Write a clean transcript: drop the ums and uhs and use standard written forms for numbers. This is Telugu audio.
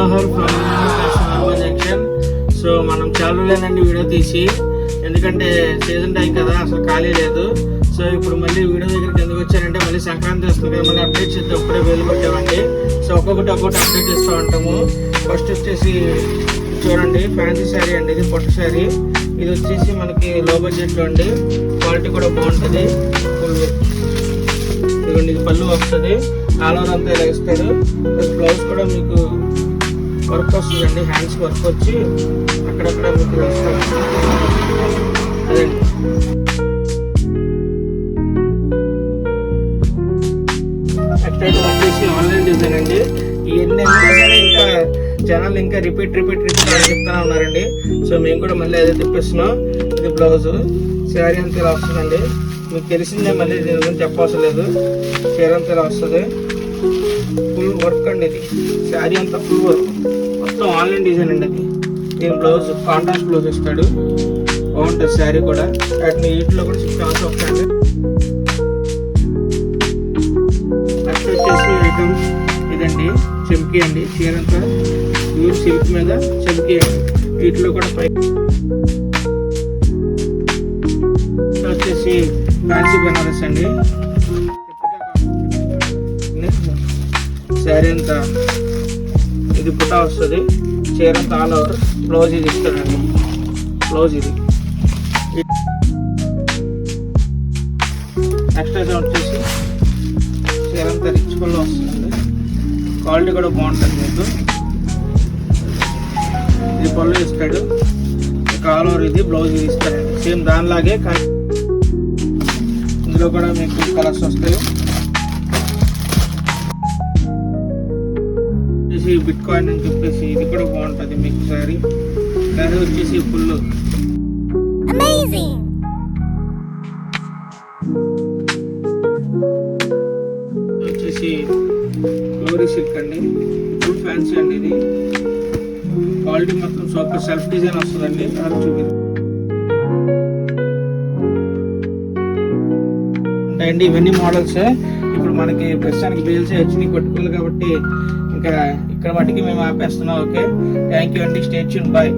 మనోహర్ జంక్షన్. సో మనం చాలా రోజులేనండి వీడియో తీసి, ఎందుకంటే సీజన్ టైం కదా, అసలు ఖాళీ లేదు. సో ఇప్పుడు మళ్ళీ వీడియో దగ్గరికి ఎందుకు వచ్చారంటే, మళ్ళీ సంక్రాంతి వస్తుంది కదా, మళ్ళీ అప్డేట్స్ ఇస్తే ఇప్పుడే వేలు పెట్టామండి. సో ఒక్కొక్కటి అప్డేట్ ఇస్తూ ఉంటాము. ఫస్ట్ వచ్చేసి చూడండి, ఫ్యాన్సీ శారీ అండి, ఇది పొట్టు శారీ. ఇది వచ్చేసి మనకి లో బడ్జెట్లో అండి, క్వాలిటీ కూడా బాగుంటుంది. ఫుల్ ఇదిగోండి, ఇది పళ్ళు వస్తుంది, ఆల్ ఓవర్ అంతా ఇలా ఇస్తాడు. ప్లస్ బ్లౌజ్ కూడా మీకు వర్క్ వస్తుందండి, హ్యాండ్స్ వర్క్ వచ్చి అక్కడక్కడ మీకు ఇస్తాడు. అదండి నెక్స్ట్ వచ్చేసి ఆన్లైన్ డిజైన్ అండి. ఇవన్నీ సరే ఇంకా జనాలు ఇంకా రిపీట్ చెప్తూనే ఉన్నారండి. సో మేము కూడా మళ్ళీ అదే తెప్పిస్తున్నాం. ఇది బ్లౌజ్, శారీ అంతా ఇలా వస్తుందండి. మీకు తెలిసిందే, మళ్ళీ దీని చెప్పవసరం లేదు. చీర అంతా ఇలా వస్తుంది, ఫుల్ వర్క్ అండి. ఇది శారీ అంతా ఫుల్ వర్క్, మొత్తం ఆన్లైన్ డిజైన్ అండి. అది దీని బ్లౌజ్ కాంట్రాస్ట్ బ్లౌజ్ ఇస్తాడు, బాగుంటుంది శారీ కూడా. వాటిని వీటిలో కూడా షిఫ్ట్ అవసరం వస్తాయండి. నెక్స్ట్ వచ్చేసి ఐటమ్ ఇదండి, చెంకీ అండి. చీర అంతా ప్యూర్ సిల్క్ మీద చెంకీ అండి. వీటిలో కూడా పై వచ్చేసి ఫ్యాన్సీ బనారస్ అండి. శారీ అంతా ఇది బుటా వస్తుంది, చీర అంతా ఆల్ ఓవర్. బ్లౌజ్ ఇది ఇస్తాడండి, బ్లౌజ్ ఇది. నెక్స్ట్ అయితే వచ్చేసి చీర అంతా రిచ్ పళ్ళు వస్తుందండి, క్వాలిటీ కూడా బాగుంటుంది మీకు. ఇది పళ్ళు ఇస్తాడు, ఆల్ ఓవర్ ఇది బ్లౌజ్ ఇది ఇస్తాడండి, సేమ్ దానిలాగే. కానీ ఇందులో కూడా మీకు కలర్స్ వస్తాయి. వచ్చేసి బిట్ కాయిన్ అని చెప్పేసి ఇది కూడా బాగుంటుంది మీకు సారీ. అది వచ్చేసి ఫుల్ వచ్చేసి ఫ్లోరీ సిల్క్ అండి, ఫుల్ ఫ్యాన్సీ అండి. ఇది క్వాలిటీ మొత్తం సూపర్, సెల్ఫ్ డిజైన్ వస్తుందండి. అది చూపి అండి, ఇవన్నీ మోడల్స్. ఇప్పుడు మనకి ప్రస్తుతానికి బిఎల్సీ హెచ్ని కొట్టుకోవాలి కాబట్టి ఇంకా ఇక్కడ మట్టికి మేము ఆపేస్తున్నాం. ఓకే, థ్యాంక్ యూ అండి, స్టే ట్యూన్, బాయ్.